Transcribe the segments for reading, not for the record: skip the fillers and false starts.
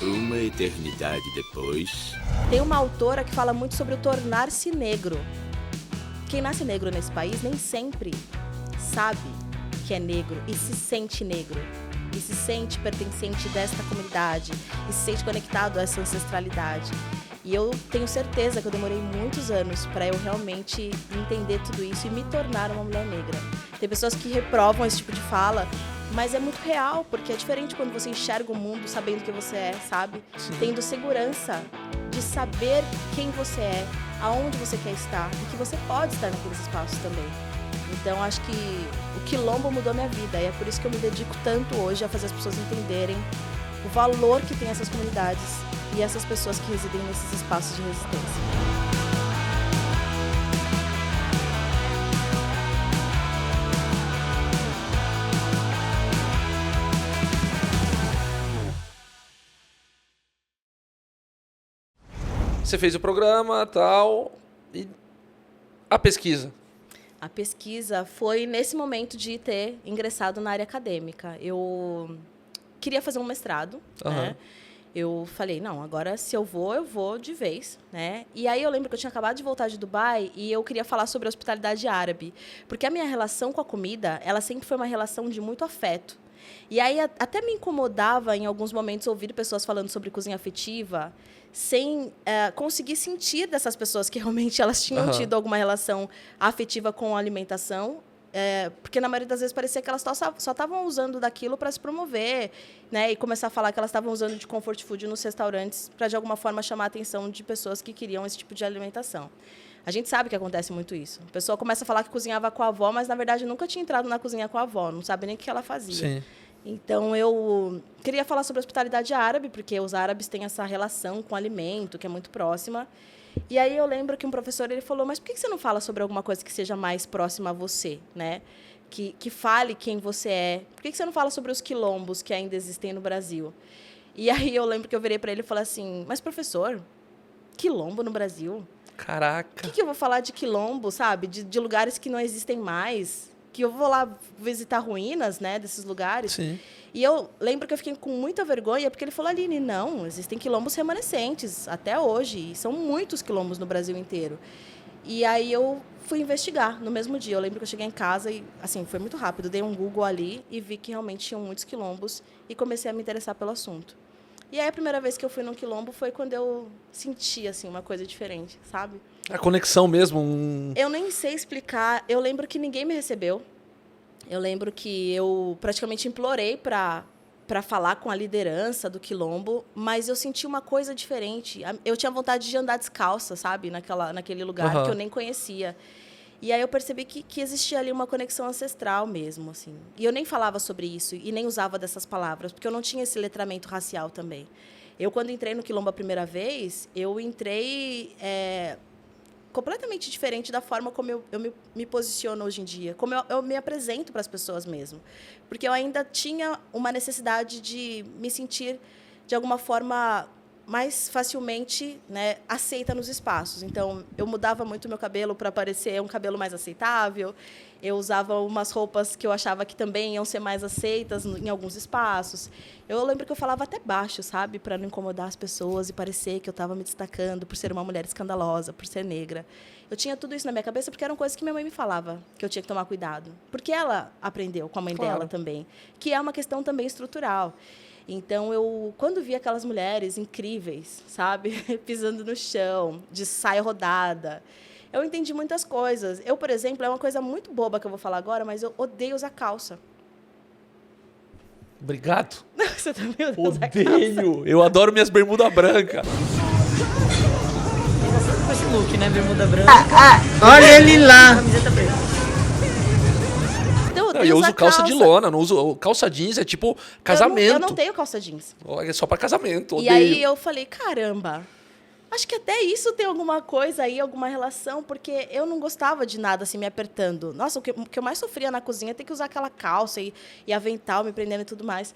Uma eternidade depois... Tem uma autora que fala muito sobre o tornar-se negro. Quem nasce negro nesse país nem sempre sabe que é negro e se sente negro. E se sente pertencente desta comunidade. E se sente conectado a essa ancestralidade. E eu tenho certeza que eu demorei muitos anos para eu realmente entender tudo isso e me tornar uma mulher negra. Tem pessoas que reprovam esse tipo de fala, mas é muito real, porque é diferente quando você enxerga o mundo sabendo quem você é, sabe? Sim. Tendo segurança de saber quem você é, aonde você quer estar e que você pode estar naqueles espaços também. Então, acho que o quilombo mudou minha vida e é por isso que eu me dedico tanto hoje a fazer as pessoas entenderem o valor que tem essas comunidades e essas pessoas que residem nesses espaços de resistência. Você fez o programa, tal, e a pesquisa? A pesquisa foi nesse momento de ter ingressado na área acadêmica. Eu queria fazer um mestrado, né? Eu falei, não, agora se eu vou de vez, né? E aí eu lembro que eu tinha acabado de voltar de Dubai e eu queria falar sobre a hospitalidade árabe. Porque a minha relação com a comida, ela sempre foi uma relação de muito afeto. E aí até me incomodava, em alguns momentos, ouvir pessoas falando sobre cozinha afetiva sem conseguir sentir dessas pessoas que realmente elas tinham tido alguma relação afetiva com a alimentação. Porque na maioria das vezes parecia que elas só estavam usando daquilo para se promover, né? E começar a falar que elas estavam usando de comfort food nos restaurantes para, de alguma forma, chamar a atenção de pessoas que queriam esse tipo de alimentação. A gente sabe que acontece muito isso. A pessoa começa a falar que cozinhava com a avó, mas, na verdade, nunca tinha entrado na cozinha com a avó, não sabe nem o que ela fazia. Sim. Então, eu queria falar sobre a hospitalidade árabe, porque os árabes têm essa relação com o alimento, que é muito próxima. E aí eu lembro que um professor ele falou, mas por que você não fala sobre alguma coisa que seja mais próxima a você, né? Que fale quem você é. Por que você não fala sobre os quilombos que ainda existem no Brasil? E aí eu lembro que eu virei para ele e falei assim, mas professor, quilombo no Brasil? Caraca. O que eu vou falar de quilombo, sabe? De lugares que não existem mais? Que eu vou lá visitar ruínas, né, desses lugares? Sim. E eu lembro que eu fiquei com muita vergonha, porque ele falou, Aline, não, existem quilombos remanescentes até hoje. E são muitos quilombos no Brasil inteiro. E aí eu fui investigar no mesmo dia. Eu lembro que eu cheguei em casa e, assim, foi muito rápido. Dei um Google ali e vi que realmente tinham muitos quilombos e comecei a me interessar pelo assunto. E aí a primeira vez que eu fui num quilombo foi quando eu senti, assim, uma coisa diferente, sabe? A conexão mesmo. Eu nem sei explicar. Eu lembro que ninguém me recebeu. Eu lembro que eu praticamente implorei para falar com a liderança do quilombo, mas eu senti uma coisa diferente. Eu tinha vontade de andar descalça, sabe? Naquele lugar que eu nem conhecia. E aí eu percebi que existia ali uma conexão ancestral mesmo, assim. E eu nem falava sobre isso e nem usava dessas palavras, porque eu não tinha esse letramento racial também. Eu, quando entrei no quilombo a primeira vez, eu entrei completamente diferente da forma como eu me posiciono hoje em dia, como eu me apresento para as pessoas mesmo. Porque eu ainda tinha uma necessidade de me sentir, de alguma forma, mais facilmente, né, aceita nos espaços. Então, eu mudava muito o meu cabelo para parecer um cabelo mais aceitável. Eu usava umas roupas que eu achava que também iam ser mais aceitas em alguns espaços. Eu lembro que eu falava até baixo, sabe? Para não incomodar as pessoas e parecer que eu estava me destacando por ser uma mulher escandalosa, por ser negra. Eu tinha tudo isso na minha cabeça porque eram coisas que minha mãe me falava, que eu tinha que tomar cuidado. Porque ela aprendeu com a mãe dela também, que é uma questão também estrutural. Então, eu, quando vi aquelas mulheres incríveis, sabe? Pisando no chão, de saia rodada, eu entendi muitas coisas. Eu, por exemplo, é uma coisa muito boba que eu vou falar agora, mas eu odeio usar calça. Obrigado. Você também odeia usar calça? Odeio. Eu adoro minhas bermudas brancas. Com esse look, né? Bermuda branca. Olha ele lá. Camiseta preta. Não, eu uso calça de lona, não uso calça jeans, é tipo casamento. Eu não tenho calça jeans. É só pra casamento. E aí eu falei, caramba, acho que até isso tem alguma coisa aí, alguma relação, porque eu não gostava de nada assim me apertando. Nossa, o que eu mais sofria na cozinha é ter que usar aquela calça e avental me prendendo e tudo mais.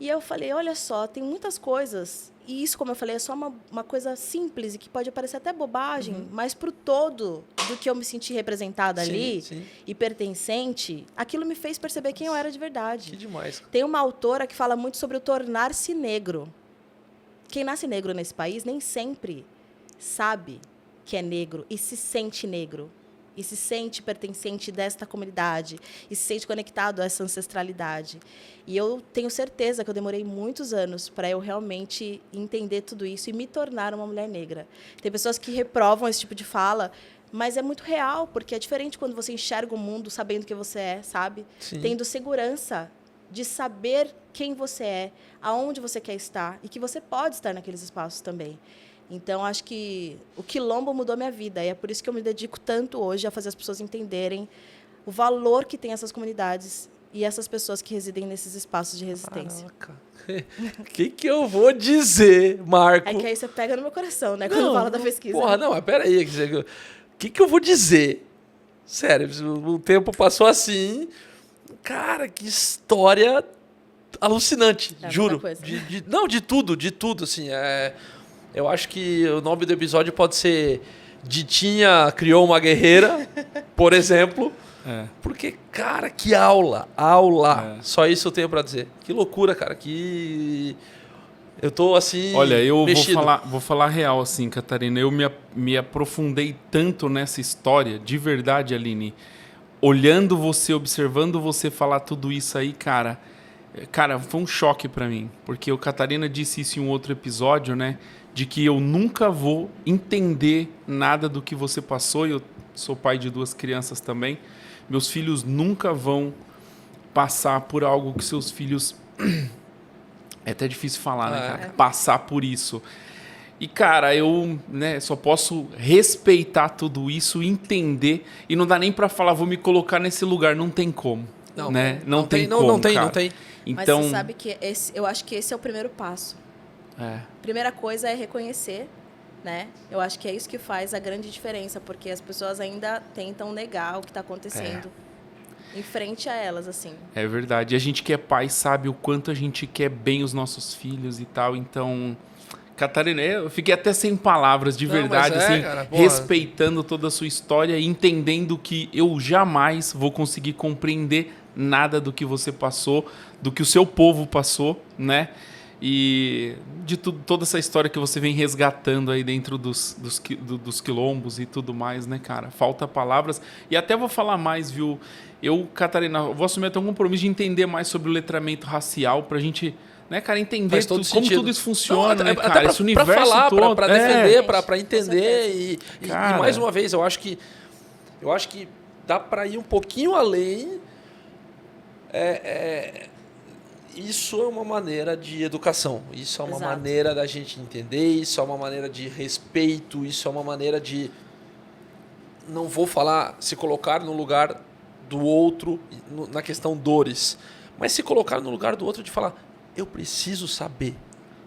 E eu falei, olha só, tem muitas coisas, e isso, como eu falei, é só uma coisa simples e que pode parecer até bobagem, mas pro todo do que eu me senti representada ali e pertencente, aquilo me fez perceber quem eu era de verdade. Que demais. Tem uma autora que fala muito sobre o tornar-se negro. quem nasce negro nesse país nem sempre sabe que é negro e se sente negro. E se sente pertencente desta comunidade. E se sente conectado a essa ancestralidade. E eu tenho certeza que eu demorei muitos anos para eu realmente entender tudo isso e me tornar uma mulher negra. Tem pessoas que reprovam esse tipo de fala, mas é muito real, porque é diferente quando você enxerga o mundo sabendo quem você é, sabe? Sim. Tendo segurança de saber quem você é, aonde você quer estar e que você pode estar naqueles espaços também. Então, acho que o Quilombo mudou minha vida. E é por isso que eu me dedico tanto hoje a fazer as pessoas entenderem o valor que tem essas comunidades e essas pessoas que residem nesses espaços de resistência. O que eu vou dizer, Marco? É que aí você pega no meu coração, né? Quando fala da pesquisa. Porra, não, mas peraí. O que eu vou dizer? Sério, o tempo passou assim. Cara, que história alucinante, juro. De tudo, assim. Eu acho que o nome do episódio pode ser Ditinha criou uma guerreira, por exemplo. Porque, cara, que aula. Só isso eu tenho pra dizer. Que loucura, cara. Que eu tô assim. Olha, eu mexido. vou falar real, assim, Catarina. Eu me aprofundei tanto nessa história, de verdade, Aline. Olhando você, observando você falar tudo isso aí, cara, foi um choque pra mim. Porque o Catarina disse isso em um outro episódio, né? De que eu nunca vou entender nada do que você passou. Eu sou pai de 2 crianças também. Meus filhos nunca vão passar por algo que seus filhos... É até difícil falar, né, cara? Passar por isso. E, cara, eu, né, só posso respeitar tudo isso, entender. E não dá nem pra falar, vou me colocar nesse lugar. Não tem como. Não tem como, não tem. Mas Então... você sabe que eu acho que esse é o primeiro passo. Primeira coisa é reconhecer, né? Eu acho que é isso que faz a grande diferença, porque as pessoas ainda tentam negar o que está acontecendo em frente a elas, assim. É verdade. E a gente que é pai sabe o quanto a gente quer bem os nossos filhos e tal. Então, Catarina, eu fiquei até sem palavras, de verdade, assim, cara, respeitando toda a sua história e entendendo que eu jamais vou conseguir compreender nada do que você passou, do que o seu povo passou, né? E de toda essa história que você vem resgatando aí dentro dos quilombos e tudo mais, né, cara? Falta palavras. E até vou falar mais, viu? Eu, Catarina, vou assumir até um compromisso de entender mais sobre o letramento racial pra gente, né, cara, entender como tudo isso funciona, né, cara? Esse universo pra falar, todo. Pra defender, pra entender. E mais uma vez, eu acho que dá pra ir um pouquinho além. Isso é uma maneira de educação, isso é uma maneira da gente entender, isso é uma maneira de respeito, isso é uma maneira de, não vou falar se colocar no lugar do outro na questão dores, mas se colocar no lugar do outro de falar, eu preciso saber,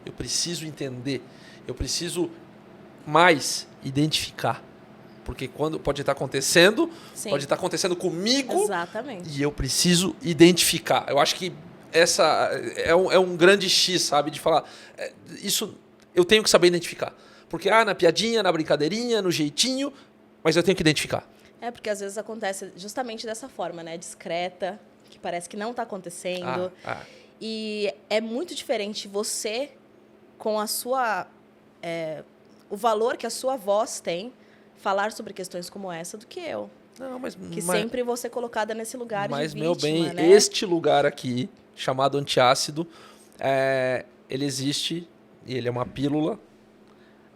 eu preciso entender, eu preciso mais identificar. Porque quando pode estar acontecendo, pode estar acontecendo comigo. Exatamente. E eu preciso identificar. Eu acho que essa é um grande X, sabe? De falar, isso eu tenho que saber identificar. Porque na piadinha, na brincadeirinha, no jeitinho, mas eu tenho que identificar. Porque às vezes acontece justamente dessa forma, né? Discreta, que parece que não está acontecendo. E é muito diferente você, com a sua... o valor que a sua voz tem, falar sobre questões como essa do que eu. Sempre vou ser colocada nesse lugar de vítima, meu bem, né? este lugar aqui, chamado antiácido, ele existe e ele é uma pílula.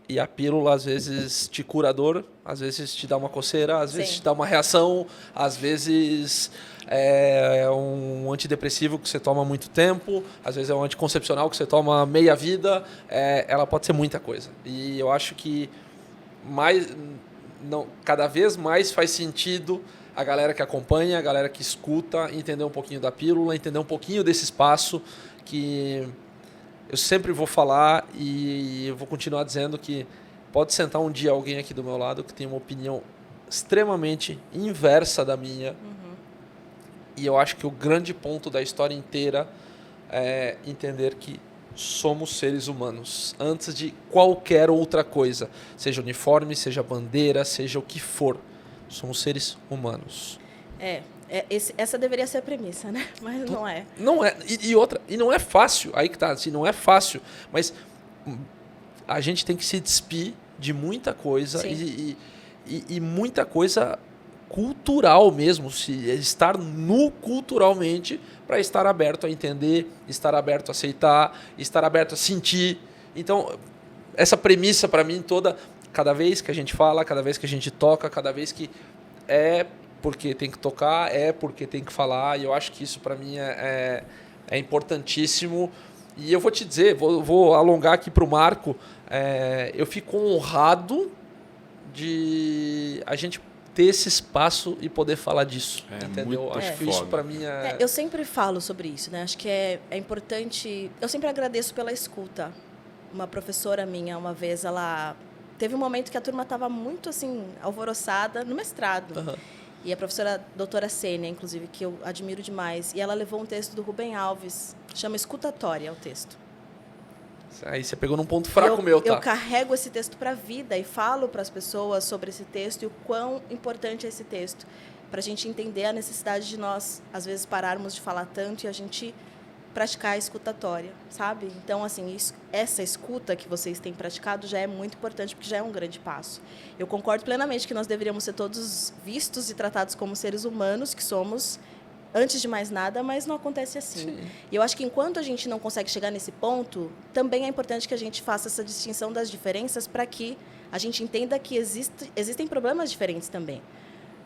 E a pílula, às vezes, te cura a dor, às vezes te dá uma coceira, às vezes te dá uma reação, às vezes é um antidepressivo que você toma há muito tempo, às vezes é um anticoncepcional que você toma meia vida, ela pode ser muita coisa. E eu acho que cada vez mais faz sentido a galera que acompanha, a galera que escuta, entender um pouquinho da pílula, entender um pouquinho desse espaço que eu sempre vou falar e eu vou continuar dizendo que pode sentar um dia alguém aqui do meu lado que tem uma opinião extremamente inversa da minha. E eu acho que o grande ponto da história inteira é entender que somos seres humanos, antes de qualquer outra coisa, seja uniforme, seja bandeira, seja o que for. Somos seres humanos. Essa deveria ser a premissa, né? Mas não é. Não é. E outra, e não é fácil, aí que tá, assim, não é fácil, mas a gente tem que se despir de muita coisa Sim. e muita coisa cultural mesmo, estar nu culturalmente para estar aberto a entender, estar aberto a aceitar, estar aberto a sentir. Então, essa premissa para mim toda, cada vez que a gente fala, cada vez que a gente toca, cada vez que é porque tem que tocar, é porque tem que falar, e eu acho que isso para mim é importantíssimo. E eu vou te dizer, vou alongar aqui para o Marco, eu fico honrado de a gente ter esse espaço e poder falar disso, entendeu? Muito Acho que foda. isso para mim Eu sempre falo sobre isso, né? Acho que é importante. Eu sempre agradeço pela escuta. Uma professora minha, uma vez, ela teve um momento que a turma estava muito assim alvoroçada no mestrado. Uhum. E a professora doutora Sênia, inclusive, que eu admiro demais, e ela levou um texto do Rubem Alves, chama Escutatória o texto. Aí você pegou num ponto fraco meu, tá? Eu carrego esse texto para a vida e falo para as pessoas sobre esse texto e o quão importante é esse texto, para a gente entender a necessidade de nós, às vezes, pararmos de falar tanto e a gente praticar a escutatória, sabe? Então, assim, essa escuta que vocês têm praticado já é muito importante, porque já é um grande passo. Eu concordo plenamente que nós deveríamos ser todos vistos e tratados como seres humanos, que somos, antes de mais nada, mas não acontece assim. Sim. E eu acho que enquanto a gente não consegue chegar nesse ponto, também é importante que a gente faça essa distinção das diferenças para que a gente entenda que existem problemas diferentes também.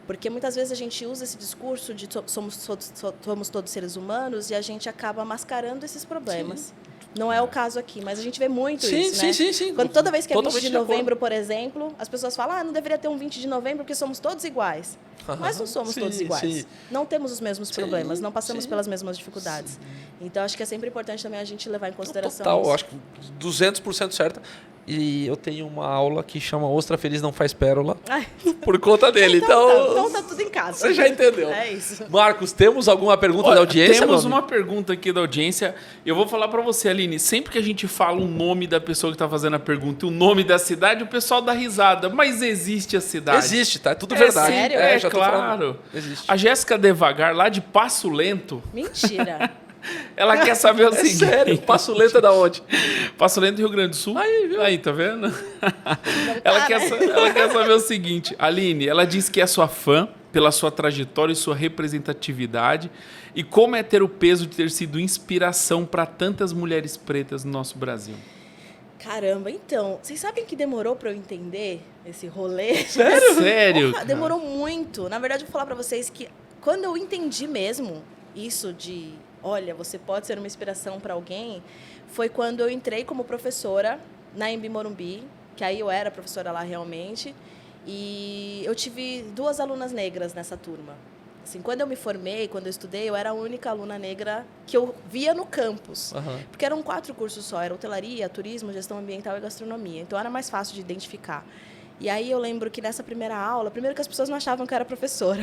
Porque muitas vezes a gente usa esse discurso de somos todos seres humanos e a gente acaba mascarando esses problemas. Sim. Não é o caso aqui, mas a gente vê muito Sim, isso, né? sim. Toda vez que é 20 Totalmente de de acordo. novembro, por exemplo, as pessoas falam, não deveria ter um 20 de novembro porque somos todos iguais. Mas não somos todos iguais. Sim. Não temos os mesmos problemas, não passamos sim. pelas mesmas dificuldades. Então, acho que é sempre importante também a gente levar em consideração Total, isso. eu acho que 200% certa. E eu tenho uma aula que chama Ostra Feliz Não Faz Pérola, Ai, por conta dele. então tá tudo em casa. Você já entendeu. É isso. Marcos, temos alguma pergunta da audiência? Temos meu uma amigo? pergunta aqui da audiência. Eu vou falar pra você, Aline. Sempre que a gente fala o nome da pessoa que tá fazendo a pergunta e o nome da cidade, o pessoal dá risada. Mas existe a cidade. Existe, tá? É tudo verdade. sério? Já tô claro. falando. Existe. A Jéssica Devagar, lá de Passo Lento, Mentira. ela quer saber o seguinte. Sério? Passo Lento é da onde? Passo Lento, Rio Grande do Sul. Aí, viu? Aí, tá vendo? Não Ela tá, quer, né? ela quer saber o seguinte. Aline, ela diz que é sua fã pela sua trajetória e sua representatividade e como é ter o peso de ter sido inspiração para tantas mulheres pretas no nosso Brasil. Caramba, então, vocês sabem que demorou para eu entender esse rolê? Sério? Porra, demorou muito. Na verdade, eu vou falar para vocês que quando eu entendi mesmo isso de, olha, você pode ser uma inspiração para alguém, foi quando eu entrei como professora na Embi Morumbi, que aí eu era professora lá realmente, e eu tive 2 alunas negras nessa turma. Assim, quando eu me formei, quando eu estudei, eu era a única aluna negra que eu via no campus. Aham. Porque eram 4 cursos só, era hotelaria, turismo, gestão ambiental e gastronomia. Então era mais fácil de identificar. E aí eu lembro que nessa primeira aula, primeiro que as pessoas não achavam que eu era professora.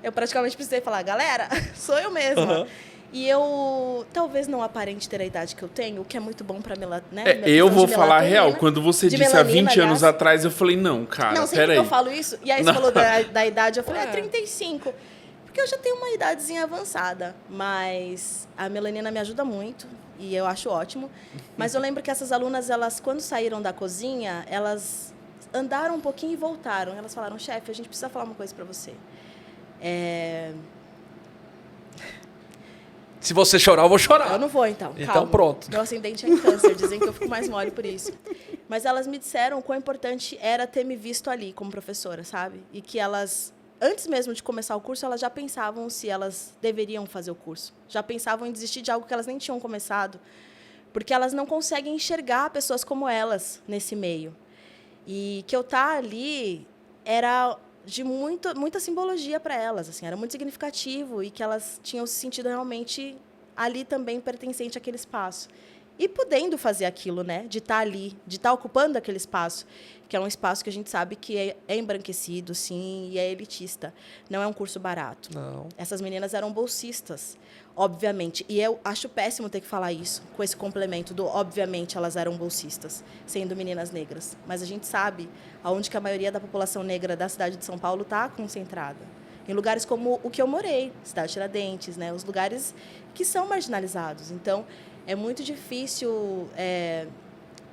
Eu praticamente precisei falar, galera, sou eu mesma. Aham. E eu talvez não aparente ter a idade que eu tenho, o que é muito bom para né? Eu vou de falar a melatonina. real. Quando você De disse há melanina, 20 anos aliás. atrás, eu falei, não, cara, Não, sempre que peraí. eu falo isso, e aí você falou da idade, eu falei, 35. Porque eu já tenho uma idadezinha avançada, mas a melanina me ajuda muito e eu acho ótimo. Mas eu lembro que essas alunas, elas quando saíram da cozinha, elas andaram um pouquinho e voltaram. Elas falaram, chefe, a gente precisa falar uma coisa para você. Se você chorar, eu vou chorar. Eu não vou, então. Então, Calma. pronto. Meu ascendente é em câncer, dizem que eu fico mais mole por isso. Mas elas me disseram o quão importante era ter me visto ali como professora, sabe? E que elas, antes mesmo de começar o curso, elas já pensavam se elas deveriam fazer o curso. Já pensavam em desistir de algo que elas nem tinham começado. Porque elas não conseguem enxergar pessoas como elas nesse meio. E que eu estar ali era de muita simbologia para elas, assim, era muito significativo e que elas tinham se sentido realmente ali também pertencente àquele espaço. E podendo fazer aquilo, né, de estar ali, de estar ocupando aquele espaço, que é um espaço que a gente sabe que é embranquecido, sim, e é elitista. Não é um curso barato. Não. Essas meninas eram bolsistas, obviamente. E eu acho péssimo ter que falar isso, com esse complemento do obviamente elas eram bolsistas, sendo meninas negras. Mas a gente sabe aonde que a maioria da população negra da cidade de São Paulo está concentrada. Em lugares como o que eu morei, Cidade Tiradentes, né? Os lugares que são marginalizados. Então, é muito difícil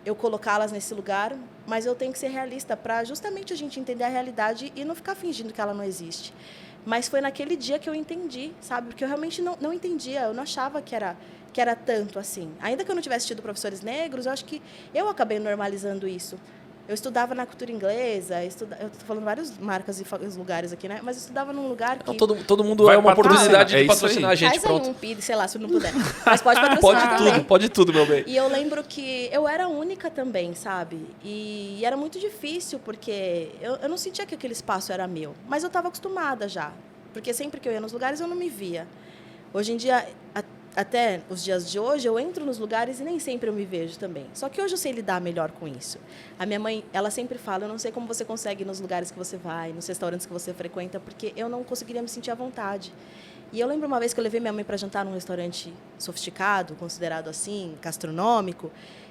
eu colocá-las nesse lugar, mas eu tenho que ser realista para justamente a gente entender a realidade e não ficar fingindo que ela não existe. Mas foi naquele dia que eu entendi, sabe? Porque eu realmente não entendia, eu não achava que era tanto assim. Ainda que eu não tivesse tido professores negros, eu acho que eu acabei normalizando isso. Eu estudava na cultura inglesa, eu estou falando várias marcas e lugares aqui, né? Mas eu estudava num lugar que... Não, todo mundo Vai é uma patrocinar, oportunidade é de isso patrocinar aí. a gente, Faz pronto. aí um PID, sei lá, se não puder. Mas pode patrocinar também. Pode tudo, meu bem. E eu lembro que eu era única também, sabe? E era muito difícil, porque eu não sentia que aquele espaço era meu. Mas eu estava acostumada já. Porque sempre que eu ia nos lugares, eu não me via. Hoje em dia, até os dias de hoje, eu entro nos lugares e nem sempre eu me vejo também. Só que hoje eu sei lidar melhor com isso. A minha mãe, ela sempre fala, eu não sei como você consegue ir nos lugares que você vai, nos restaurantes que você frequenta, porque eu não conseguiria me sentir à vontade. E eu lembro uma vez que eu levei minha mãe para jantar num restaurante sofisticado, considerado assim, gastronômico,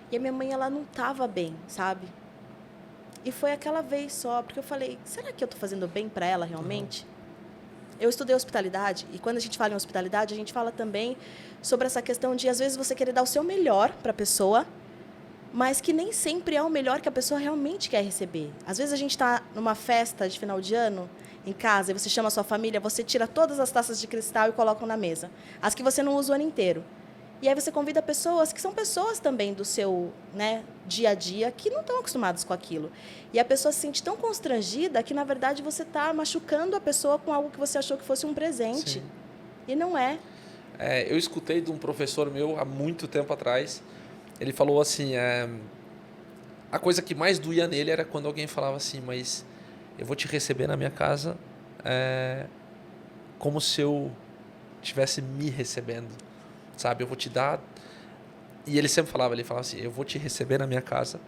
e a minha mãe, ela não estava bem, sabe? E foi aquela vez só, porque eu falei, será que eu estou fazendo bem para ela realmente? Eu estudei hospitalidade, e quando a gente fala em hospitalidade, a gente fala também sobre essa questão de, às vezes, você querer dar o seu melhor para a pessoa, mas que nem sempre é o melhor que a pessoa realmente quer receber. Às vezes a gente está numa festa de final de ano, em casa, e você chama a sua família, você tira todas as taças de cristal e coloca na mesa. As que você não usa o ano inteiro. E aí você convida pessoas que são pessoas também do seu, né, dia a dia, que não estão acostumadas com aquilo. E a pessoa se sente tão constrangida que, na verdade, você está machucando a pessoa com algo que você achou que fosse um presente. Sim. E não é. Eu escutei de um professor meu há muito tempo atrás. Ele falou assim, a coisa que mais doía nele era quando alguém falava assim, mas eu vou te receber na minha casa como se eu estivesse me recebendo, sabe? Eu vou te dar... E ele sempre falava assim, eu vou te receber na minha casa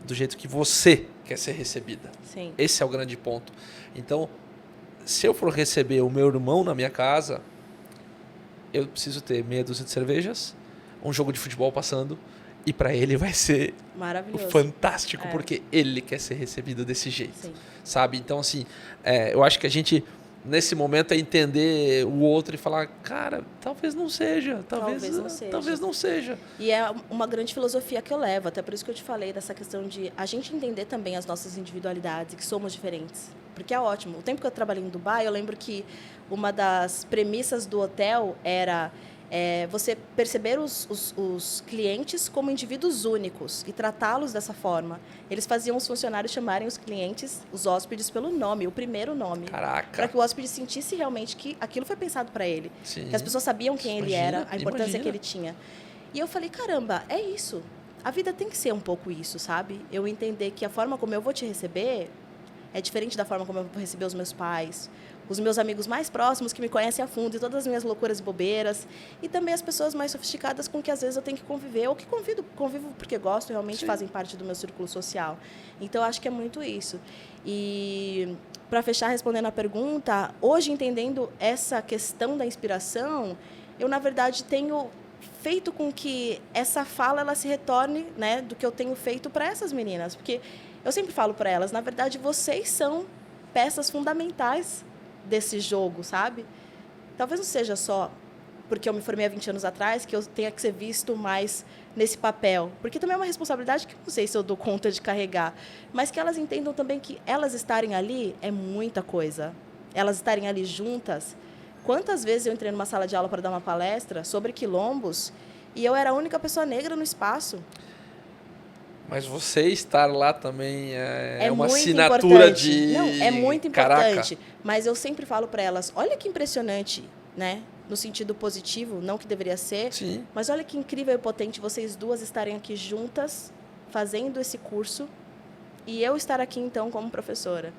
do jeito que você quer ser recebida. Sim. Esse é o grande ponto. Então, se eu for receber o meu irmão na minha casa, eu preciso ter meia dúzia de cervejas, um jogo de futebol passando, e para ele vai ser Maravilhoso. fantástico, porque ele quer ser recebido desse jeito, Sim. sabe? Então, assim, eu acho que a gente, nesse momento, é entender o outro e falar, cara, talvez não seja, talvez não seja. E é uma grande filosofia que eu levo, até por isso que eu te falei dessa questão de a gente entender também as nossas individualidades, que somos diferentes. Porque é ótimo. O tempo que eu trabalhei em Dubai, eu lembro que uma das premissas do hotel era você perceber os clientes como indivíduos únicos e tratá-los dessa forma. Eles faziam os funcionários chamarem os clientes, os hóspedes, pelo nome, o primeiro nome. Caraca! Para que o hóspede sentisse realmente que aquilo foi pensado para ele. Sim. Que as pessoas sabiam quem ele era, a importância Imagina. que ele tinha. E eu falei, caramba, é isso. A vida tem que ser um pouco isso, sabe? Eu entender que a forma como eu vou te receber é diferente da forma como eu vou receber os meus pais, os meus amigos mais próximos que me conhecem a fundo e todas as minhas loucuras e bobeiras, e também as pessoas mais sofisticadas com que às vezes eu tenho que conviver, ou que convivo porque gosto, realmente Sim. fazem parte do meu círculo social. Então, eu acho que é muito isso. E, para fechar respondendo a pergunta, hoje, entendendo essa questão da inspiração, eu, na verdade, tenho feito com que essa fala ela se retorne, né, do que eu tenho feito para essas meninas. Porque eu sempre falo para elas, na verdade, vocês são peças fundamentais desse jogo, sabe? Talvez não seja só porque eu me formei há 20 anos atrás que eu tenha que ser visto mais nesse papel. Porque também é uma responsabilidade que eu não sei se eu dou conta de carregar. Mas que elas entendam também que elas estarem ali é muita coisa. Elas estarem ali juntas. Quantas vezes eu entrei numa sala de aula para dar uma palestra sobre quilombos e eu era a única pessoa negra no espaço? Mas você estar lá também é uma muito assinatura importante. de... Não, é muito importante. Caraca. Mas eu sempre falo para elas, olha que impressionante, né? No sentido positivo, não que deveria ser. Sim. Mas olha que incrível e potente vocês duas estarem aqui juntas, fazendo esse curso, e eu estar aqui, então, como professora.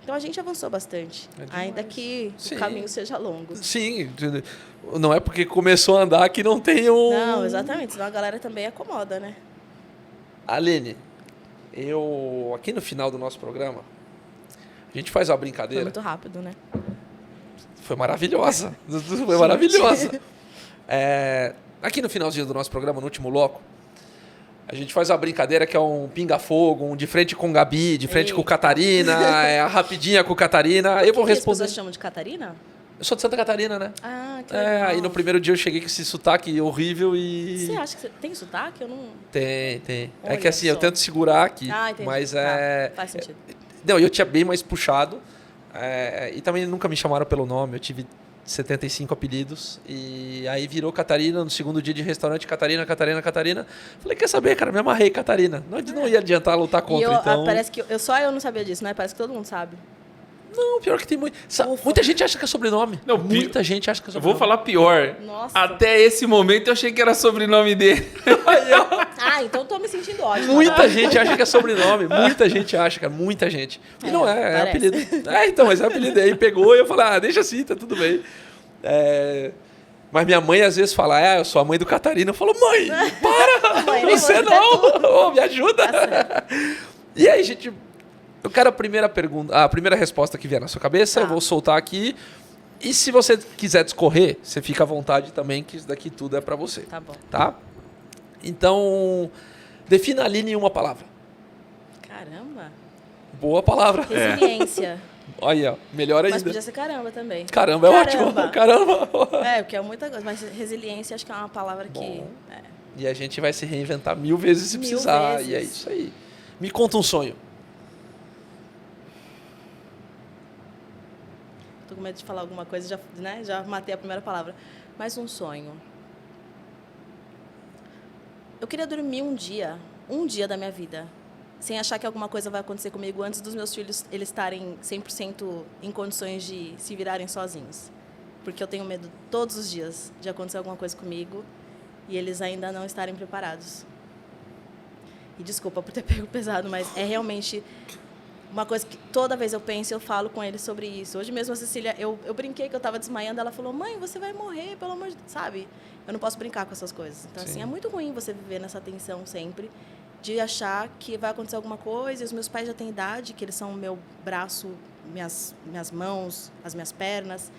Então, a gente avançou bastante, ainda que Sim. o caminho seja longo. Sim, não é porque começou a andar que não tem um... Não, exatamente, senão a galera também acomoda, né? Aline, aqui no final do nosso programa, a gente faz uma Foi brincadeira. muito rápido, né? Foi maravilhosa. Foi maravilhosa. Aqui no finalzinho do nosso programa, no último bloco, a gente faz uma brincadeira que é um pinga-fogo, um de frente com Gabi, de frente com Catarina, a rapidinha com Catarina. Eu vou Por que as responder. pessoas chamam de Catarina? Eu sou de Santa Catarina, né? Ah, que legal. Aí no primeiro dia eu cheguei com esse sotaque horrível e... Você acha que você tem sotaque? Eu não... Tem. É Olha que assim, eu só. tento segurar aqui, Ah, entendi. mas Tá, é... faz sentido. Não, eu tinha bem mais puxado. E também nunca me chamaram pelo nome. Eu tive 75 apelidos. E aí virou Catarina no segundo dia de restaurante. Catarina. Falei, quer saber, cara? Me amarrei, Catarina. Não ia adiantar lutar E contra, então... parece que só eu não sabia disso, né? Parece que todo mundo sabe. Não, pior que tem muito... Ufa. Muita gente acha que é sobrenome. Não, Muita gente acha que é Eu sobrenome. vou falar pior. Nossa. Até esse momento eu achei que era sobrenome dele. Ah, então tô me sentindo ótima. Muita gente acha que é sobrenome. Muita gente acha, cara. Muita gente. E não é parece. apelido. Então, mas é apelido. Aí pegou e eu falei, deixa assim, tá tudo bem. Mas minha mãe às vezes fala, eu sou a mãe do Catarina. Eu falo, mãe, para! Mãe, Você não! Ô, me ajuda! Tá E aí, gente, eu quero a primeira pergunta, a primeira resposta que vier na sua cabeça, Tá. eu vou soltar aqui. E se você quiser discorrer, você fica à vontade também, que isso daqui tudo é pra você. Tá bom. Tá? Então, defina a Aline em uma palavra. Caramba. Boa palavra. Resiliência. Olha, melhor ainda. Mas podia ser caramba também. Caramba, é ótimo. Caramba. Porque é muita coisa. Mas resiliência acho que é uma palavra que... Bom. E a gente vai se reinventar 1000 vezes se Mil precisar. vezes. E é isso aí. Me conta um sonho. Tô com medo de falar alguma coisa, já matei a primeira palavra. Mas um sonho. Eu queria dormir um dia da minha vida, sem achar que alguma coisa vai acontecer comigo antes dos meus filhos eles estarem 100% em condições de se virarem sozinhos. Porque eu tenho medo todos os dias de acontecer alguma coisa comigo e eles ainda não estarem preparados. E desculpa por ter pego pesado, mas é realmente uma coisa que toda vez eu penso, eu falo com eles sobre isso. Hoje mesmo a Cecília, eu brinquei que eu estava desmaiando, ela falou, mãe, você vai morrer, pelo amor de Deus, sabe? Eu não posso brincar com essas coisas. Então, Sim. assim, é muito ruim você viver nessa tensão sempre, de achar que vai acontecer alguma coisa, e os meus pais já têm idade, que eles são o meu braço, minhas mãos, as minhas pernas,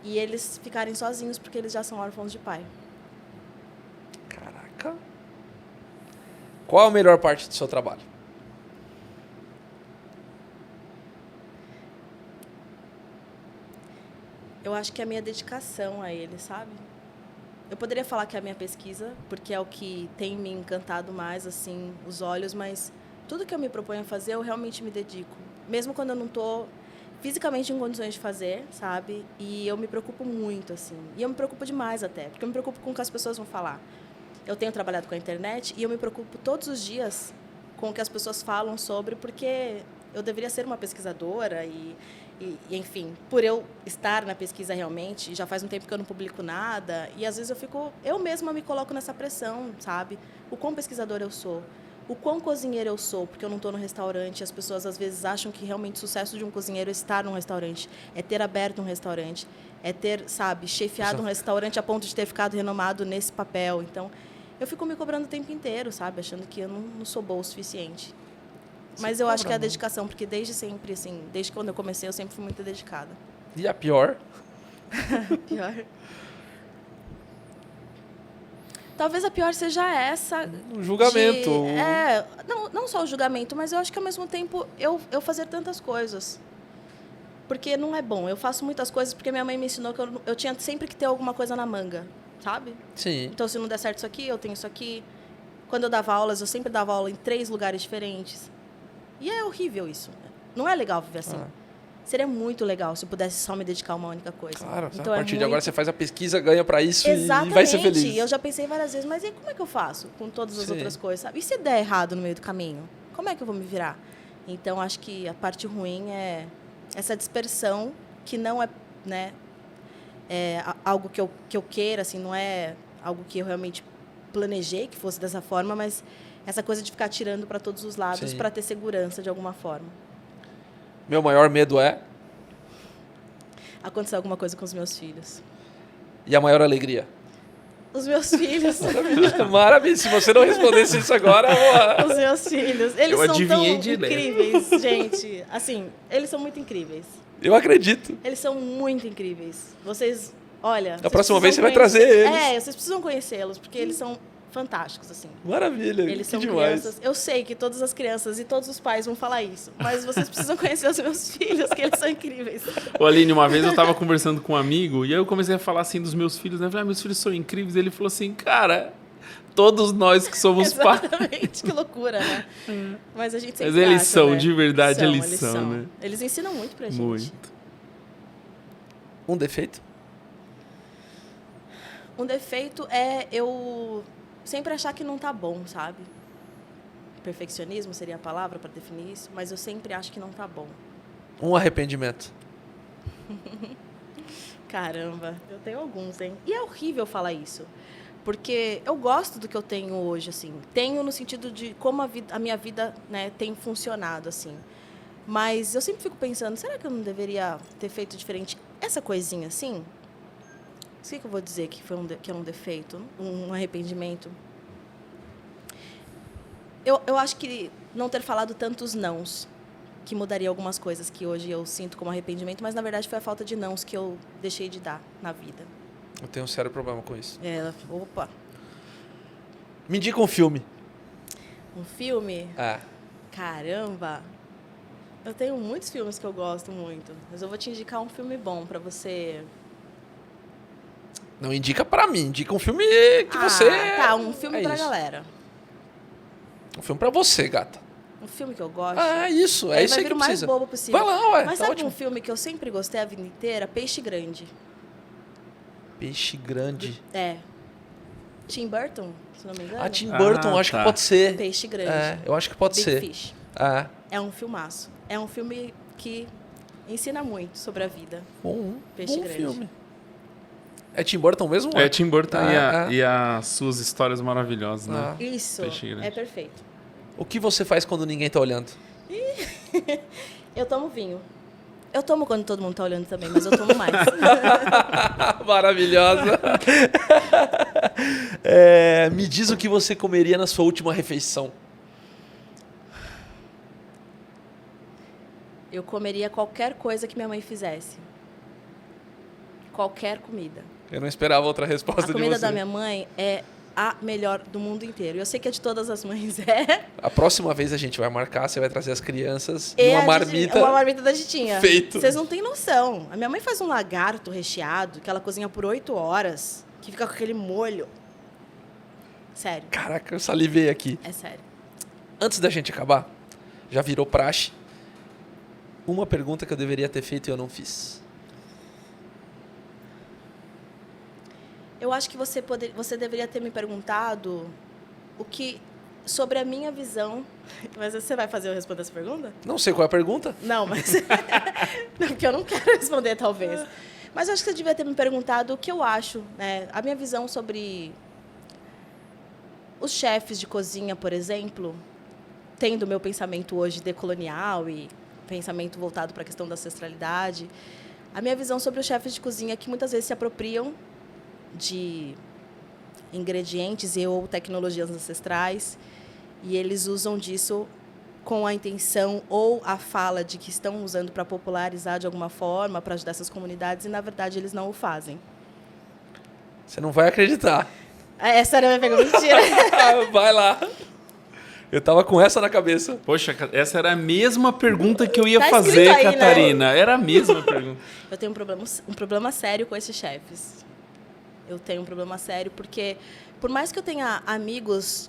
e eles ficarem sozinhos porque eles já são órfãos de pai. Caraca. Qual a melhor parte do seu trabalho? Eu acho que é a minha dedicação a ele, sabe? Eu poderia falar que é a minha pesquisa, porque é o que tem me encantado mais, assim, os olhos, mas tudo que eu me proponho a fazer, eu realmente me dedico. Mesmo quando eu não estou fisicamente em condições de fazer, sabe? E eu me preocupo muito, assim. E eu me preocupo demais até, porque eu me preocupo com o que as pessoas vão falar. Eu tenho trabalhado com a internet e eu me preocupo todos os dias com o que as pessoas falam sobre, porque eu deveria ser uma pesquisadora e enfim, por eu estar na pesquisa realmente, já faz um tempo que eu não publico nada, e às vezes eu mesma me coloco nessa pressão, sabe? O quão pesquisadora eu sou, o quão cozinheira eu sou, porque eu não estou no restaurante, as pessoas às vezes acham que realmente o sucesso de um cozinheiro é estar num restaurante, é ter aberto um restaurante, é ter, sabe, chefiado um restaurante a ponto de ter ficado renomado nesse papel. Então, eu fico me cobrando o tempo inteiro, sabe? Achando que eu não sou boa o suficiente. Mas eu acho que é a dedicação, porque desde sempre, assim, desde quando eu comecei, eu sempre fui muito dedicada. E a pior? Pior. Talvez a pior seja essa. Um julgamento. Não só o julgamento, mas eu acho que ao mesmo tempo eu fazer tantas coisas. Porque não é bom. Eu faço muitas coisas porque minha mãe me ensinou que eu tinha sempre que ter alguma coisa na manga, sabe? Sim. Então, se não der certo isso aqui, eu tenho isso aqui. Quando eu dava aulas, eu sempre dava aula em 3 lugares diferentes. E é horrível isso. Não é legal viver assim. Seria muito legal se eu pudesse só me dedicar a uma única coisa. Claro, então, a partir de agora você faz a pesquisa, ganha pra isso e Exatamente. vai ser feliz. E eu já pensei várias vezes, mas e como é que eu faço com todas as Sim. outras coisas, sabe? E se der errado no meio do caminho? Como é que eu vou me virar? Então, acho que a parte ruim é essa dispersão, que não é, né, algo que eu queira, assim, não é algo que eu realmente planejei que fosse dessa forma, mas essa coisa de ficar tirando para todos os lados para ter segurança de alguma forma. Meu maior medo é? Acontecer alguma coisa com os meus filhos. E a maior alegria? Os meus filhos. Maravilha. Se você não respondesse isso agora... Os meus filhos. Eles Eu são tão adivinhei de leve. incríveis, gente. Assim, eles são muito incríveis. Eu acredito. Eles são muito incríveis. Vocês, olha... Da próxima vez você vai trazer eles. Vocês precisam conhecê-los, porque eles são fantásticos, assim. Maravilha, Eles que são demais. crianças. Eu sei que todas as crianças e todos os pais vão falar isso, mas vocês precisam conhecer os meus filhos, que eles são incríveis. Ô, Aline, uma vez eu tava conversando com um amigo e aí eu comecei a falar assim dos meus filhos, né? Eu falei, meus filhos são incríveis. Ele falou assim, cara, todos nós que somos pais. Exatamente, que loucura, né? Mas a gente sempre Mas eles acha, são, né? de verdade, São, eles são, né? Eles ensinam muito pra gente. Muito. Um defeito? Um defeito é eu sempre achar que não tá bom, sabe? Perfeccionismo seria a palavra para definir isso, mas eu sempre acho que não tá bom. Um arrependimento? Caramba, eu tenho alguns, hein? E é horrível falar isso, porque eu gosto do que eu tenho hoje, assim. Tenho no sentido de como a minha vida, né, tem funcionado, assim. Mas eu sempre fico pensando, será que eu não deveria ter feito diferente essa coisinha, assim? O que eu vou dizer que que é um defeito, um arrependimento? Eu acho que não ter falado tantos nãos, que mudaria algumas coisas que hoje eu sinto como arrependimento, mas na verdade foi a falta de nãos que eu deixei de dar na vida. Eu tenho um sério problema com isso. Opa, Me indica um filme. um filme? Ah, Caramba! Eu tenho muitos filmes que eu gosto muito, mas eu vou te indicar um filme bom para você. não indica pra mim, indica um filme que você... Tá, um filme é pra isso. galera. Um filme pra você, gata. Um filme que eu gosto. Ah, isso, é isso aí vai que vir o mais precisa. bobo possível. Vai lá, ué, Mas tá sabe ótimo. um filme que eu sempre gostei a vida inteira? Peixe Grande. Peixe Grande. É. Tim Burton, se não me engano. Ah, Tim Burton, acho tá. que pode ser. Peixe Grande. É, eu acho que pode Big ser. Fish. Ah, É um filmaço. É um filme que ensina muito sobre a vida. bom Peixe bom Grande. filme. É Tim Burton mesmo? É, Tim Burton Ah, e as suas histórias maravilhosas, né? Ah. Isso Peixe Grande. é perfeito. O que você faz quando ninguém tá olhando? Eu tomo vinho. Eu tomo quando todo mundo tá olhando também, mas eu tomo mais. Maravilhosa. Me diz o que você comeria na sua última refeição. Eu comeria qualquer coisa que minha mãe fizesse. Qualquer comida. Eu não esperava outra resposta A de comida você. da minha mãe é a melhor do mundo inteiro. Eu sei que a de todas as mães é. A próxima vez a gente vai marcar, você vai trazer as crianças E e uma a marmita. Uma marmita da Titinha. Feito. Vocês não têm noção. A minha mãe faz um lagarto recheado que ela cozinha por 8 horas, que fica com aquele molho. Sério, Caraca, eu salivei aqui. é sério. Antes da gente acabar, já virou praxe. Uma pergunta que eu deveria ter feito e eu não fiz. Eu acho que você deveria ter me perguntado sobre a minha visão. Mas você vai fazer eu responder essa pergunta? Não sei qual é a pergunta. Não, mas. Não, porque eu não quero responder, talvez. Mas eu acho que você devia ter me perguntado o que eu acho, né? A minha visão sobre os chefes de cozinha, por exemplo, tendo o meu pensamento hoje decolonial e pensamento voltado para a questão da ancestralidade. A minha visão sobre os chefes de cozinha que muitas vezes se apropriam de ingredientes ou tecnologias ancestrais e eles usam disso com a intenção ou a fala de que estão usando para popularizar de alguma forma, para ajudar essas comunidades, e na verdade eles não o fazem. Você não vai acreditar. Essa era a minha pergunta. Mentira. Vai lá. Eu tava com essa na cabeça. Poxa, essa era a mesma pergunta que eu ia Tá fazer, escrito aí, né? Catarina. Era a mesma pergunta. Eu tenho um problema sério com esses chefes. Eu tenho um problema sério porque, por mais que eu tenha amigos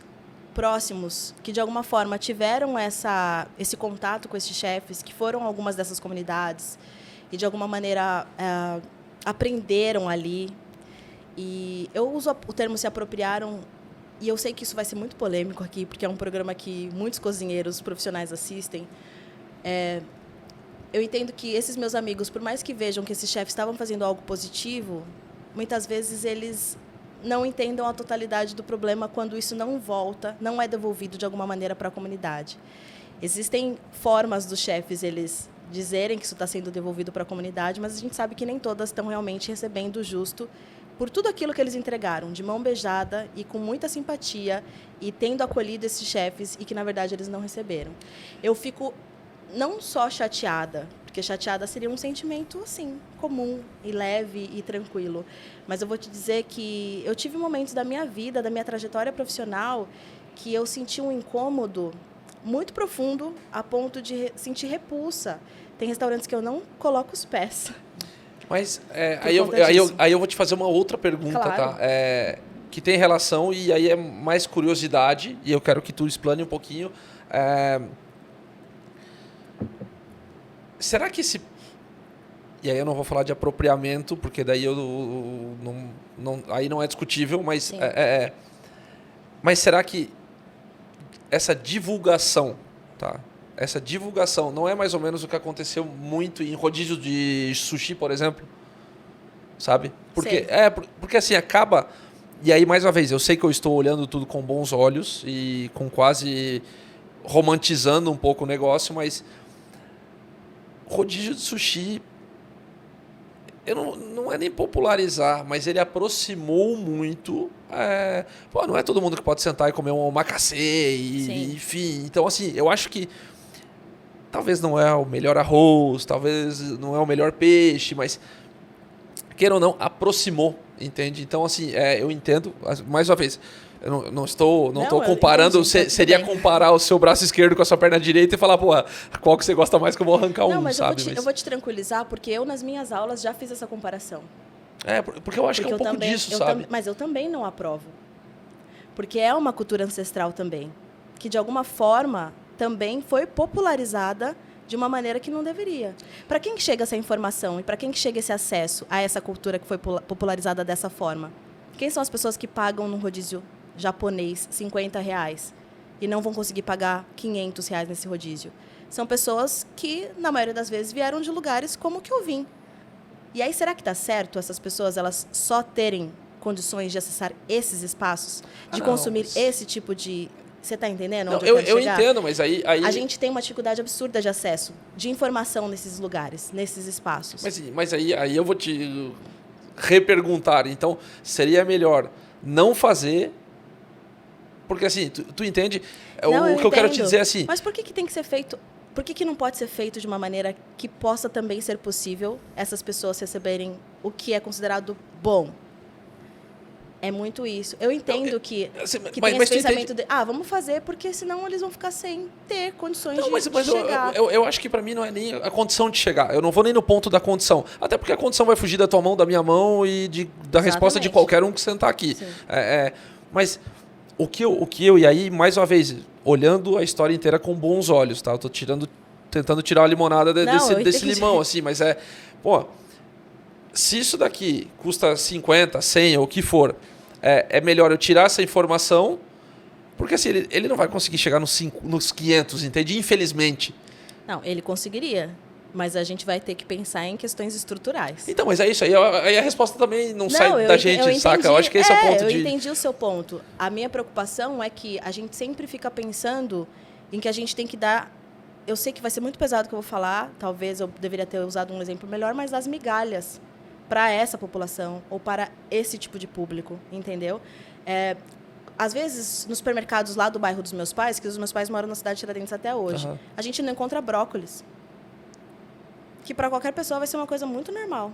próximos que, de alguma forma, tiveram esse contato com esses chefes, que foram algumas dessas comunidades e, de alguma maneira, aprenderam ali. E eu uso o termo se apropriaram, e eu sei que isso vai ser muito polêmico aqui, porque é um programa que muitos cozinheiros profissionais assistem. Eu entendo que esses meus amigos, por mais que vejam que esses chefes estavam fazendo algo positivo, muitas vezes eles não entendam a totalidade do problema quando isso não volta, não é devolvido de alguma maneira para a comunidade. Existem formas dos chefes eles dizerem que isso está sendo devolvido para a comunidade, mas a gente sabe que nem todas estão realmente recebendo o justo por tudo aquilo que eles entregaram, de mão beijada e com muita simpatia, e tendo acolhido esses chefes e que, na verdade, eles não receberam. Eu fico não só chateada, Porque chateada seria um sentimento, assim, comum e leve e tranquilo. Mas eu vou te dizer que eu tive momentos da minha vida, da minha trajetória profissional, que eu senti um incômodo muito profundo, a ponto de sentir repulsa. Tem restaurantes que eu não coloco os pés. Mas Por aí, conta disso. aí eu vou te fazer uma outra pergunta, Claro. tá? Que tem relação, e aí é mais curiosidade, e eu quero que tu explane um pouquinho. Será que esse... E aí eu não vou falar de apropriamento, porque daí aí não é discutível, mas... Sim. Mas será que essa divulgação, tá? Essa divulgação não é mais ou menos o que aconteceu muito em rodízio de sushi, por exemplo? Sabe? Porque, Sei. porque assim, acaba... E aí, mais uma vez, eu sei que eu estou olhando tudo com bons olhos e com quase romantizando um pouco o negócio, mas rodízio de sushi, não é nem popularizar, mas ele aproximou muito. Não é todo mundo que pode sentar e comer um omakase, Sim. enfim. Então, assim, eu acho que talvez não é o melhor arroz, talvez não é o melhor peixe, mas, queira ou não, aproximou, entende? Então, assim, eu entendo, mais uma vez, eu não estou eu comparando, entendi, tá tudo seria bem. comparar o seu braço esquerdo com a sua perna direita e falar, pô, qual que você gosta mais que eu vou arrancar Não, mas sabe? eu vou te tranquilizar, porque eu, nas minhas aulas, já fiz essa comparação. Porque eu acho que é um pouco disso, sabe? Mas eu também não aprovo. Porque é uma cultura ancestral também, que, de alguma forma, também foi popularizada de uma maneira que não deveria. Para quem que chega essa informação e para quem que chega esse acesso a essa cultura que foi popularizada dessa forma? Quem são as pessoas que pagam num rodízio japonês R$50 e não vão conseguir pagar R$500 nesse rodízio? São pessoas que, na maioria das vezes, vieram de lugares como o que eu vim. E aí, será que está certo essas pessoas elas só terem condições de acessar esses espaços, de consumir esse tipo de... Você está entendendo onde eu quero chegar? Entendo, mas aí... A gente tem uma dificuldade absurda de acesso, de informação nesses lugares, nesses espaços. Mas aí eu vou te reperguntar. Então, seria melhor não fazer... Porque, assim, tu entende? Não, o que eu quero te entendo. dizer é assim... Mas por que tem que ser feito... Por que não pode ser feito de uma maneira que possa também ser possível essas pessoas receberem o que é considerado bom? É muito isso. Eu entendo que tem esse pensamento de... vamos fazer, porque senão eles vão ficar sem ter condições de chegar. Eu acho que para mim não é nem a condição de chegar. Eu não vou nem no ponto da condição. Até porque a condição vai fugir da tua mão, da minha mão e da resposta de qualquer um que sentar aqui. Mas o que eu... E aí, mais uma vez, olhando a história inteira com bons olhos, tá? Eu tô tentando tirar a limonada desse limão, assim. Mas se isso daqui custa 50, 100 ou o que for... É melhor eu tirar essa informação, porque assim, ele não vai conseguir chegar nos 500, entende? Infelizmente. Não, ele conseguiria, mas a gente vai ter que pensar em questões estruturais. Então, mas é isso, aí a resposta também não sai da gente, saca? Eu acho que esse é o ponto eu entendi o seu ponto. A minha preocupação é que a gente sempre fica pensando em que a gente tem que dar... Eu sei que vai ser muito pesado o que eu vou falar, talvez eu deveria ter usado um exemplo melhor, mas das migalhas para essa população ou para esse tipo de público, entendeu? Às vezes, nos supermercados lá do bairro dos meus pais, que os meus pais moram na cidade de Tiradentes até hoje, a gente não encontra brócolis, que para qualquer pessoa vai ser uma coisa muito normal.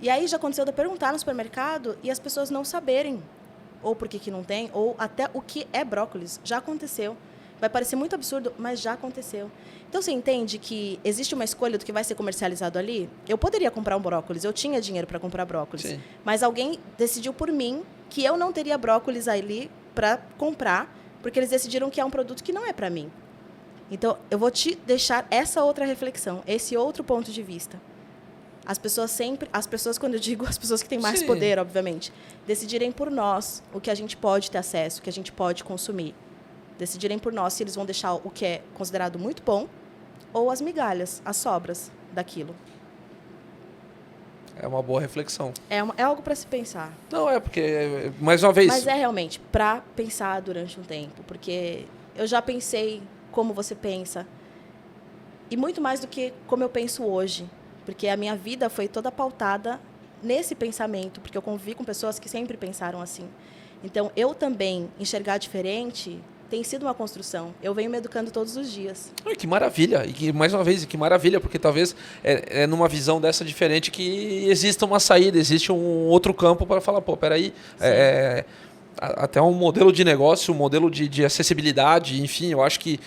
E aí já aconteceu de eu perguntar no supermercado e as pessoas não saberem ou por que não tem, ou até o que é brócolis. Já aconteceu. Vai parecer muito absurdo, mas já aconteceu. Então, você entende que existe uma escolha do que vai ser comercializado ali? Eu poderia comprar um brócolis, eu tinha dinheiro para comprar brócolis. Sim. Mas alguém decidiu por mim que eu não teria brócolis ali para comprar, porque eles decidiram que é um produto que não é para mim. Então, eu vou te deixar essa outra reflexão, esse outro ponto de vista. As pessoas, quando eu digo as pessoas que têm mais poder, obviamente, decidirem por nós o que a gente pode ter acesso, o que a gente pode consumir. Decidirem por nós se eles vão deixar o que é considerado muito bom ou as migalhas, as sobras daquilo. É uma boa reflexão. É algo para se pensar. Não, porque, mais uma vez... Mas é realmente para pensar durante um tempo, porque eu já pensei como você pensa, e muito mais do que como eu penso hoje, porque a minha vida foi toda pautada nesse pensamento, porque eu convivi com pessoas que sempre pensaram assim. Então, eu também enxergar diferente... tem sido uma construção. Eu venho me educando todos os dias. Ai, que maravilha, e que, mais uma vez, que maravilha, porque talvez é numa visão dessa diferente que exista uma saída, existe um outro campo para falar, pô, peraí, até um modelo de negócio, um modelo de acessibilidade, enfim, eu acho que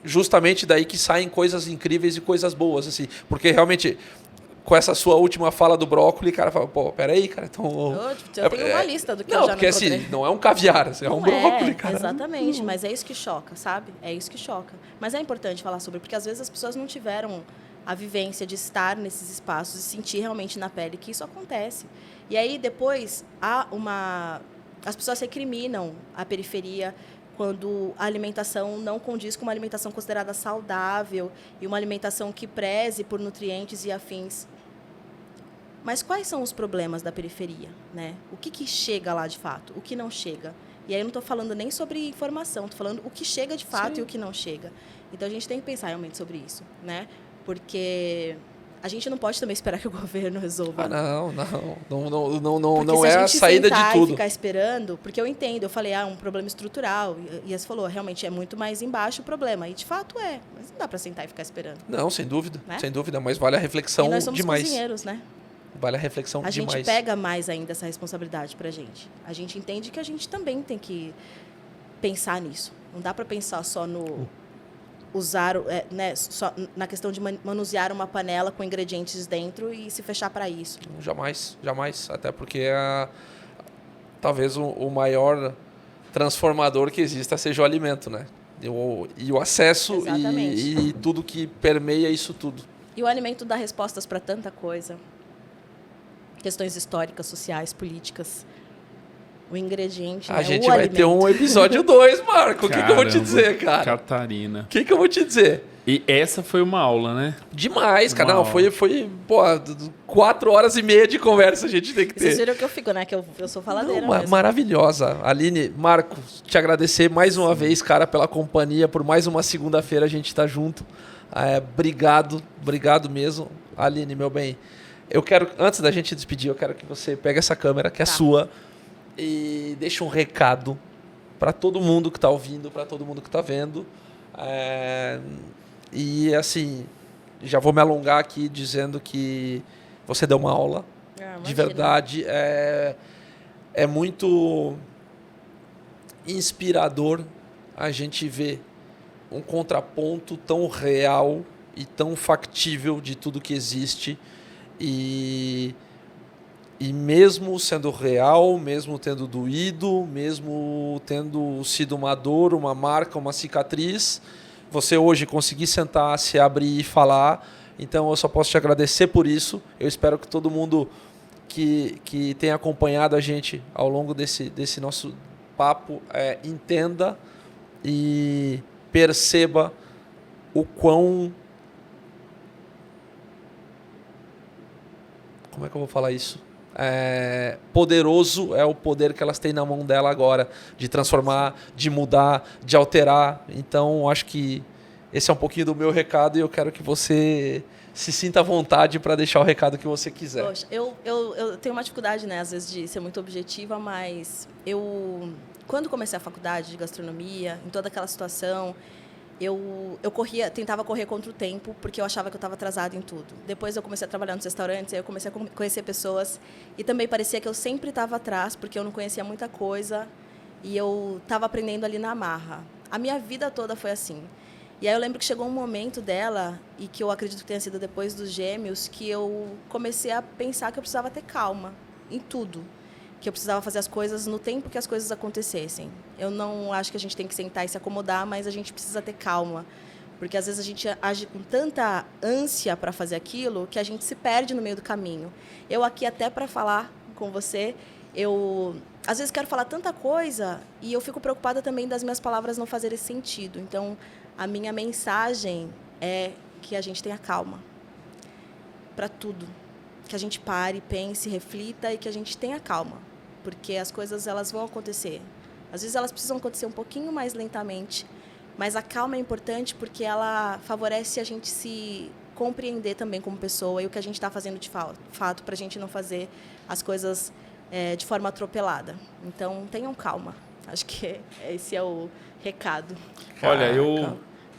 justamente daí que saem coisas incríveis e coisas boas, assim, porque realmente com essa sua última fala do brócolis, cara, fala, pô, peraí, cara, então... Eu tenho uma lista do que eu não, já porque não encontrei. assim, não é um caviar, é um brócolis, cara. Exatamente, mas é isso que choca, sabe? É isso que choca. Mas é importante falar sobre, porque às vezes as pessoas não tiveram a vivência de estar nesses espaços e sentir realmente na pele que isso acontece. E aí, depois, as pessoas recriminam a periferia quando a alimentação não condiz com uma alimentação considerada saudável e uma alimentação que preze por nutrientes e afins. Mas quais são os problemas da periferia, né? O que chega lá de fato, o que não chega? E aí eu não estou falando nem sobre informação, estou falando o que chega de fato. Sim. E o que não chega. Então a gente tem que pensar realmente sobre isso, né? Porque a gente não pode também esperar que o governo resolva. Não é a saída de tudo. E ficar esperando, porque eu entendo, eu falei, um problema estrutural, e você falou, realmente é muito mais embaixo o problema, e de fato mas não dá para sentar e ficar esperando. Não, sem dúvida, né? Sem dúvida, mas vale a reflexão demais. E nós somos cozinheiros, né? Vale a reflexão demais. A gente pega mais ainda essa responsabilidade pra gente. A gente entende que a gente também tem que pensar nisso. Não dá para pensar só no usar, né, só na questão de manusear uma panela com ingredientes dentro e se fechar para isso. Jamais, jamais. Até porque talvez o maior transformador que exista seja o alimento, né? E o acesso e tudo que permeia isso tudo. E o alimento dá respostas para tanta coisa. Questões históricas, sociais, políticas. O ingrediente, A gente vai ter um episódio 2, Marco. O que eu vou te dizer, cara? Catarina. O que eu vou te dizer? E essa foi uma aula, né? Demais, cara. Não, foi 4 horas e meia de conversa a gente tem que ter. Vocês viram que eu fico, né? Que eu sou faladeira mesmo. Maravilhosa. Aline, Marco, te agradecer mais uma vez, cara, pela companhia. Por mais uma segunda-feira a gente tá junto. Obrigado mesmo. Aline, meu bem. Eu quero, antes da gente despedir, eu quero que você pegue essa câmera, que é sua, e deixe um recado para todo mundo que está ouvindo, para todo mundo que está vendo. E assim, já vou me alongar aqui dizendo que você deu uma aula. De verdade. É muito inspirador a gente ver um contraponto tão real e tão factível de tudo que existe. E mesmo sendo real, mesmo tendo doído, mesmo tendo sido uma dor, uma marca, uma cicatriz, você hoje conseguir sentar, se abrir e falar. Então eu só posso te agradecer por isso. Eu espero que todo mundo que tenha acompanhado a gente ao longo desse nosso papo entenda e perceba o quão... Como é que eu vou falar isso? Poderoso é o poder que elas têm na mão dela agora, de transformar, de mudar, de alterar. Então, acho que esse é um pouquinho do meu recado e eu quero que você se sinta à vontade para deixar o recado que você quiser. Poxa, eu tenho uma dificuldade, né, às vezes, de ser muito objetiva, mas quando comecei a faculdade de gastronomia, em toda aquela situação, eu tentava correr contra o tempo, porque eu achava que eu estava atrasada em tudo. Depois eu comecei a trabalhar nos restaurantes, aí eu comecei a conhecer pessoas, e também parecia que eu sempre estava atrás, porque eu não conhecia muita coisa, e eu estava aprendendo ali na marra. A minha vida toda foi assim. E aí eu lembro que chegou um momento dela, e que eu acredito que tenha sido depois dos Gêmeos, que eu comecei a pensar que eu precisava ter calma em tudo. Que eu precisava fazer as coisas no tempo que as coisas acontecessem. Eu não acho que a gente tem que sentar e se acomodar, mas a gente precisa ter calma. Porque às vezes a gente age com tanta ânsia para fazer aquilo que a gente se perde no meio do caminho. Eu aqui até para falar com você, eu às vezes quero falar tanta coisa e eu fico preocupada também das minhas palavras não fazerem sentido. Então, a minha mensagem é que a gente tenha calma para tudo. Que a gente pare, pense, reflita e que a gente tenha calma. Porque as coisas elas vão acontecer. Às vezes elas precisam acontecer um pouquinho mais lentamente, mas a calma é importante porque ela favorece a gente se compreender também como pessoa e o que a gente está fazendo de fato, para a gente não fazer as coisas de forma atropelada. Então, tenham calma. Acho que esse é o recado. Olha,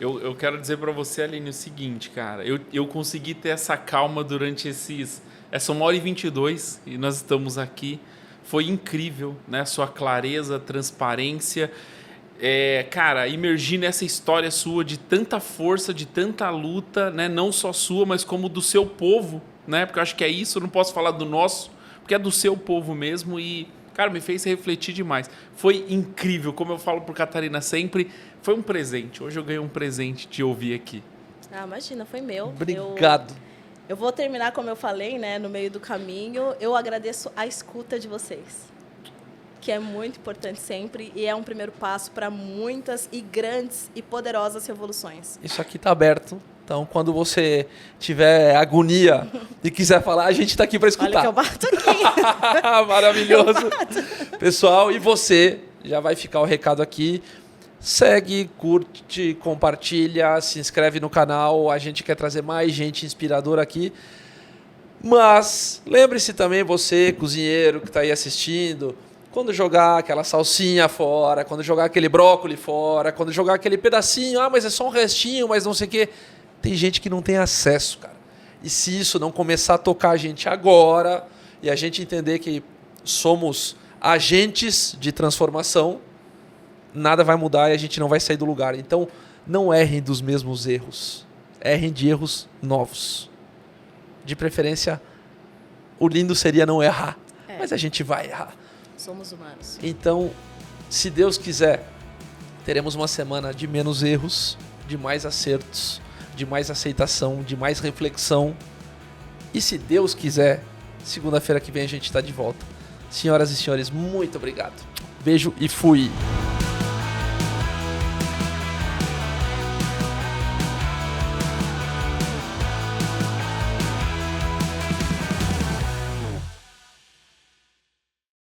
eu quero dizer pra você, Aline, o seguinte, cara. Eu consegui ter essa calma durante essa 1h22 e nós estamos aqui. Foi incrível, né? Sua clareza, transparência. Cara, imergir nessa história sua de tanta força, de tanta luta, né? Não só sua, mas como do seu povo, né? Porque eu acho que é isso, eu não posso falar do nosso, porque é do seu povo mesmo e, cara, me fez refletir demais. Foi incrível, como eu falo pro Catarina sempre, foi um presente. Hoje eu ganhei um presente de ouvir aqui. Ah, imagina, foi meu. Obrigado. Eu vou terminar, como eu falei, né, no meio do caminho. Eu agradeço a escuta de vocês, que é muito importante sempre e é um primeiro passo para muitas e grandes e poderosas revoluções. Isso aqui tá aberto. Então, quando você tiver agonia e quiser falar, a gente tá aqui para escutar. Olha que eu bato aqui. Maravilhoso. Pessoal, e você, já vai ficar o recado aqui. Segue, curte, compartilha, se inscreve no canal. A gente quer trazer mais gente inspiradora aqui. Mas lembre-se também, você, cozinheiro que está aí assistindo, quando jogar aquela salsinha fora, quando jogar aquele brócolis fora, quando jogar aquele pedacinho, mas é só um restinho, mas não sei o quê. Tem gente que não tem acesso, cara. E se isso não começar a tocar a gente agora e a gente entender que somos agentes de transformação, nada vai mudar e a gente não vai sair do lugar. Então, não errem dos mesmos erros. Errem de erros novos. De preferência, o lindo seria não errar. Mas a gente vai errar. Somos humanos. Então, se Deus quiser, teremos uma semana de menos erros, de mais acertos, de mais aceitação, de mais reflexão. E se Deus quiser, segunda-feira que vem a gente está de volta. Senhoras e senhores, muito obrigado. Beijo e fui!